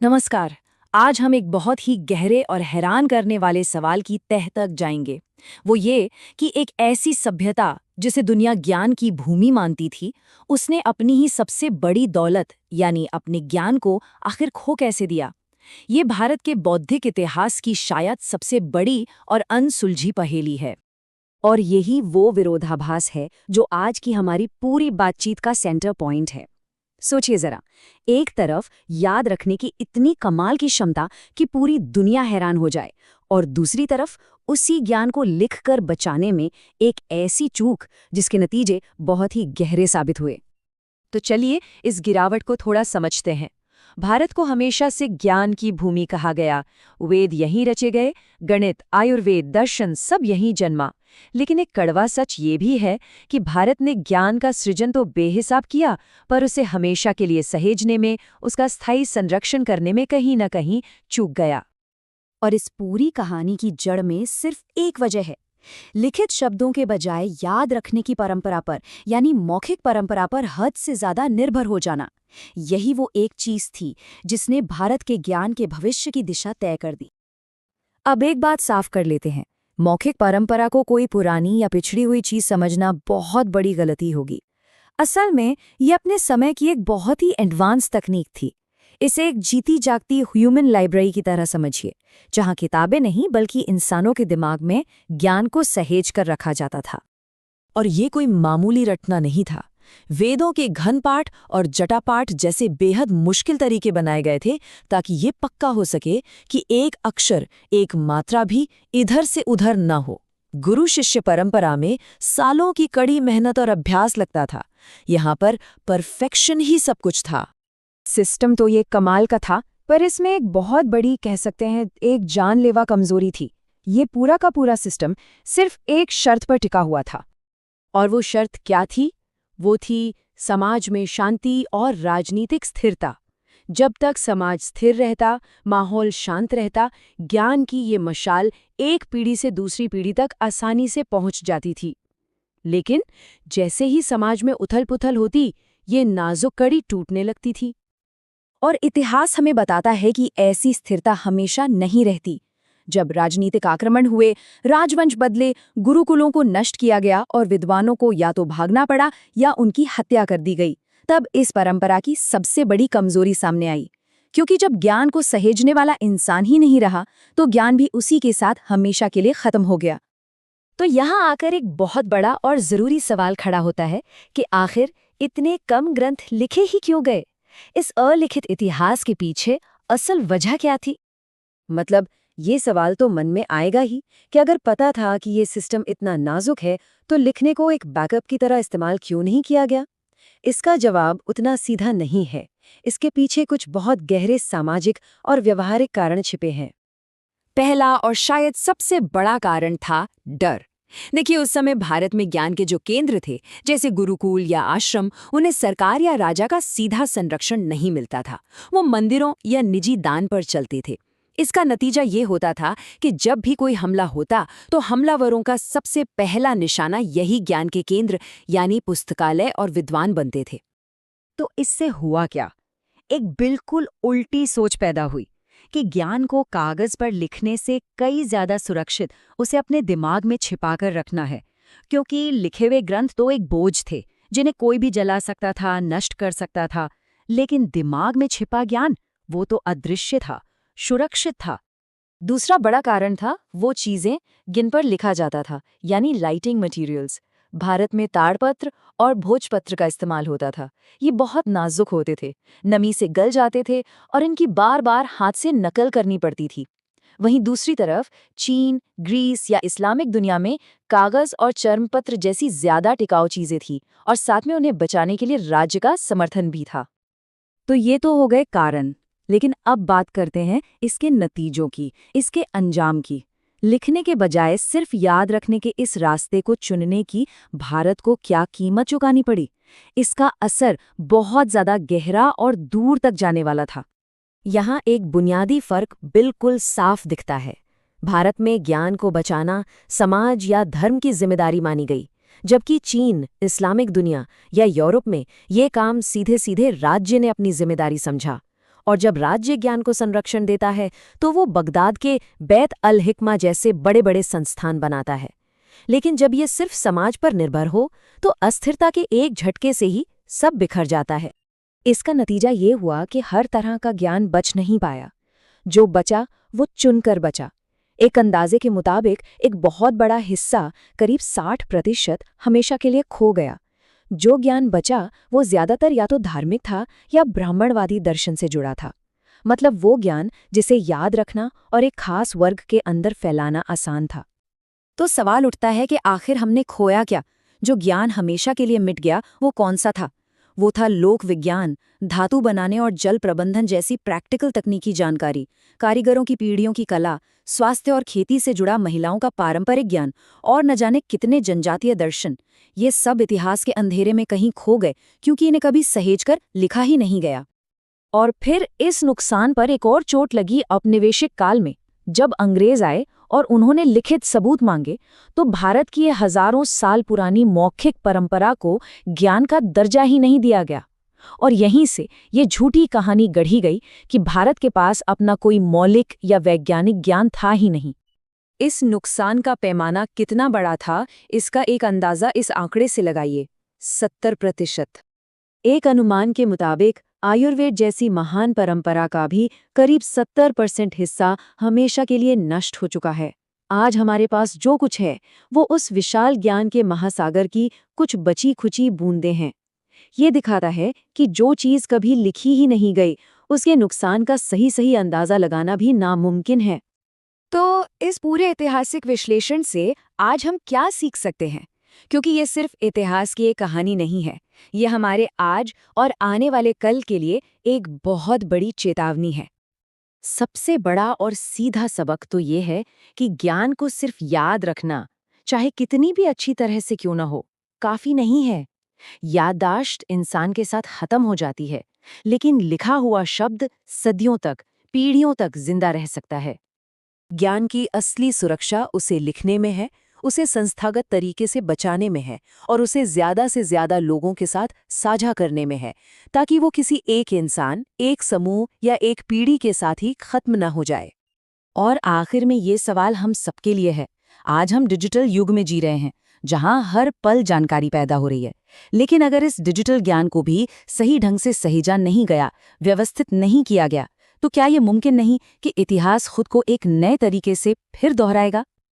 नमस्कार। आज हम एक बहुत ही गहरे और हैरान करने वाले सवाल की तह तक जाएंगे। वो ये कि एक ऐसी सभ्यता जिसे दुनिया ज्ञान की भूमि मानती थी, उसने अपनी ही सबसे बड़ी दौलत यानी अपने ज्ञान को आखिर खो कैसे दिया। ये भारत के बौद्धिक इतिहास की शायद सबसे बड़ी और अनसुलझी पहेली है। और यही वो विरोधाभास है जो आज की हमारी पूरी बातचीत का सेंटर पॉइंट है। सोचिए जरा, एक तरफ याद रखने की इतनी कमाल की क्षमता कि पूरी दुनिया हैरान हो जाए, और दूसरी तरफ उसी ज्ञान को लिखकर बचाने में एक ऐसी चूक जिसके नतीजे बहुत ही गहरे साबित हुए। तो चलिए इस गिरावट को थोड़ा समझते हैं। भारत को हमेशा से ज्ञान की भूमि कहा गया। वेद यहीं रचे गए, गणित, आयुर्वेद, दर्शन सब यहीं जन्मा। लेकिन एक कड़वा सच ये भी है कि भारत ने ज्ञान का सृजन तो बेहिसाब किया, पर उसे हमेशा के लिए सहेजने में, उसका स्थायी संरक्षण करने में कहीं न कहीं चूक गया। और इस पूरी कहानी की जड़ में सिर्फ एक वजह है, लिखित शब्दों के बजाय याद रखने की परंपरा पर, यानी मौखिक परंपरा पर हद से ज्यादा निर्भर हो जाना। यही वो एक चीज थी जिसने भारत के ज्ञान के भविष्य की दिशा तय कर दी। अब एक बात साफ कर लेते हैं, मौखिक परंपरा को कोई पुरानी या पिछड़ी हुई चीज समझना बहुत बड़ी गलती होगी। असल में ये अपने समय की एक बहुत ही एडवांस तकनीक थी। इसे एक जीती जागती ह्यूमन लाइब्रेरी की तरह समझिए, जहां किताबें नहीं बल्कि इंसानों के दिमाग में ज्ञान को सहेज कर रखा जाता था। और ये कोई मामूली रटना नहीं था। वेदों के घन पाठ और जटापाठ जैसे बेहद मुश्किल तरीके बनाए गए थे ताकि ये पक्का हो सके कि एक अक्षर, एक मात्रा भी इधर से उधर न हो। गुरु शिष्य परंपरा में सालों की कड़ी मेहनत और अभ्यास लगता था। यहाँ पर परफेक्शन ही सब कुछ था। सिस्टम तो ये कमाल का था, पर इसमें एक बहुत बड़ी, कह सकते हैं, एक जानलेवा कमजोरी थी। ये पूरा का पूरा सिस्टम सिर्फ एक शर्त पर टिका हुआ था। और वो शर्त क्या थी? वो थी समाज में शांति और राजनीतिक स्थिरता। जब तक समाज स्थिर रहता, माहौल शांत रहता, ज्ञान की ये मशाल एक पीढ़ी से दूसरी पीढ़ी तक आसानी से पहुंच जाती थी। लेकिन जैसे ही समाज में उथल-पुथल होती, ये नाजुक कड़ी टूटने लगती थी। और इतिहास हमें बताता है कि ऐसी स्थिरता हमेशा नहीं रहती। जब राजनीतिक आक्रमण हुए, राजवंश बदले, गुरुकुलों को नष्ट किया गया और विद्वानों को या तो भागना पड़ा या उनकी हत्या कर दी गई, तब इस परंपरा की सबसे बड़ी कमजोरी सामने आई। क्योंकि जब ज्ञान को सहेजने वाला इंसान ही नहीं रहा, तो ज्ञान भी उसी के साथ हमेशा के लिए खत्म हो गया। तो यहाँ आकर एक बहुत बड़ा और जरूरी सवाल खड़ा होता है कि आखिर इतने कम ग्रंथ लिखे ही क्यों गए? इस अलिखित इतिहास के पीछे असल वजह क्या थी? मतलब ये सवाल तो मन में आएगा ही कि अगर पता था कि ये सिस्टम इतना नाजुक है, तो लिखने को एक बैकअप की तरह इस्तेमाल क्यों नहीं किया गया? इसका जवाब उतना सीधा नहीं है। इसके पीछे कुछ बहुत गहरे सामाजिक और व्यवहारिक कारण छिपे हैं। पहला और शायद सबसे बड़ा कारण था डर। देखिए, उस समय भारत में ज्ञान के जो केंद्र थे, जैसे गुरुकुल या आश्रम, उन्हें सरकार या राजा का सीधा संरक्षण नहीं मिलता था। वो मंदिरों या निजी दान पर चलते थे। इसका नतीजा ये होता था कि जब भी कोई हमला होता, तो हमलावरों का सबसे पहला निशाना यही ज्ञान के केंद्र यानी पुस्तकालय और विद्वान बनते थे। तो इससे हुआ क्या? एक बिल्कुल उल्टी सोच पैदा हुई कि ज्ञान को कागज पर लिखने से कई ज्यादा सुरक्षित उसे अपने दिमाग में छिपाकर रखना है, क्योंकि लिखे हुए ग्रंथ तो एक बोझ थे जिन्हें कोई भी जला सकता था, नष्ट कर सकता था। लेकिन दिमाग में छिपा ज्ञान, वो तो अदृश्य था, सुरक्षित था। दूसरा बड़ा कारण था वो चीजें जिन पर लिखा जाता था, यानी राइटिंग मटेरियल्स। भारत में ताड़पत्र और भोजपत्र का इस्तेमाल होता था। ये बहुत नाजुक होते थे, नमी से गल जाते थे और इनकी बार बार हाथ से नकल करनी पड़ती थी। वहीं दूसरी तरफ चीन, ग्रीस या इस्लामिक दुनिया में कागज और चर्मपत्र जैसी ज्यादा टिकाऊ चीजें थी, और साथ में उन्हें बचाने के लिए राज्य का समर्थन भी था। तो ये तो हो गए कारण, लेकिन अब बात करते हैं इसके नतीजों की, इसके अंजाम की। लिखने के बजाय सिर्फ याद रखने के इस रास्ते को चुनने की भारत को क्या कीमत चुकानी पड़ी? इसका असर बहुत ज्यादा गहरा और दूर तक जाने वाला था। यहाँ एक बुनियादी फर्क बिल्कुल साफ दिखता है। भारत में ज्ञान को बचाना समाज या धर्म की जिम्मेदारी मानी गई, जबकि चीन, इस्लामिक दुनिया या यूरोप में ये काम सीधे सीधे राज्य ने अपनी जिम्मेदारी समझा। और जब राज्य ज्ञान को संरक्षण देता है तो वो बगदाद के बैत अल हिकमा जैसे बड़े बड़े संस्थान बनाता है। लेकिन जब ये सिर्फ समाज पर निर्भर हो तो अस्थिरता के एक झटके से ही सब बिखर जाता है। इसका नतीजा ये हुआ कि हर तरह का ज्ञान बच नहीं पाया। जो बचा वो चुनकर बचा। एक अंदाजे के मुताबिक एक बहुत बड़ा हिस्सा, करीब 60%, हमेशा के लिए खो गया। जो ज्ञान बचा वो ज्यादातर या तो धार्मिक था या ब्राह्मणवादी दर्शन से जुड़ा था। मतलब वो ज्ञान जिसे याद रखना और एक खास वर्ग के अंदर फैलाना आसान था। तो सवाल उठता है कि आखिर हमने खोया क्या? जो ज्ञान हमेशा के लिए मिट गया वो कौन सा था? वो था लोक विज्ञान, धातु बनाने और जल प्रबंधन जैसी प्रैक्टिकल तकनीकी जानकारी, कारीगरों की पीढ़ियों की कला, स्वास्थ्य और खेती से जुड़ा महिलाओं का पारंपरिक ज्ञान और न जाने कितने जनजातीय दर्शन। ये सब इतिहास के अंधेरे में कहीं खो गए क्योंकि इन्हें कभी सहेजकर लिखा ही नहीं गया। और फिर इस नुकसान पर एक और चोट लगी औपनिवेशिक काल में। जब अंग्रेज आए और उन्होंने लिखित सबूत मांगे तो भारत की ये हजारों साल पुरानी मौखिक परंपरा को ज्ञान का दर्जा ही नहीं दिया गया। और यहीं से ये झूठी कहानी गढ़ी गई कि भारत के पास अपना कोई मौलिक या वैज्ञानिक ज्ञान था ही नहीं। इस नुकसान का पैमाना कितना बड़ा था, इसका एक अंदाजा इस आंकड़े से लगाइए, 70%। एक अनुमान के मुताबिक आयुर्वेद जैसी महान परंपरा का भी करीब 70% हिस्सा हमेशा के लिए नष्ट हो चुका है। आज हमारे पास जो कुछ है वो उस विशाल ज्ञान के महासागर की कुछ बची खुची बूंदें हैं। ये दिखाता है कि जो चीज़ कभी लिखी ही नहीं गई उसके नुकसान का सही अंदाजा लगाना भी नामुमकिन है। तो इस पूरे ऐतिहासिक विश्लेषण से आज हम क्या सीख सकते हैं? क्योंकि ये सिर्फ इतिहास की एक कहानी नहीं है, ये हमारे आज और आने वाले कल के लिए एक बहुत बड़ी चेतावनी है। सबसे बड़ा और सीधा सबक तो ये है कि ज्ञान को सिर्फ याद रखना, चाहे कितनी भी अच्छी तरह से क्यों न हो, काफी नहीं है। याददाश्त इंसान के साथ खत्म हो जाती है, लेकिन लिखा हुआ शब्द सदियों तक, पीढ़ियों तक जिंदा रह सकता है। ज्ञान की असली सुरक्षा उसे लिखने में है, उसे संस्थागत तरीके से बचाने में है और उसे ज्यादा से ज्यादा लोगों के साथ साझा करने में है, ताकि वो किसी एक इंसान, एक समूह या एक पीढ़ी के साथ ही खत्म न हो जाए। और आखिर में ये सवाल हम सबके लिए है। आज हम डिजिटल युग में जी रहे हैं, जहां हर पल जानकारी पैदा हो रही है। लेकिन अगर इस डिजिटल ज्ञान को भी सही ढंग से सहेजा नहीं गया, व्यवस्थित नहीं किया गया, तो क्या ये मुमकिन नहीं कि इतिहास खुद को एक नए तरीके से फिर दोहराएगा?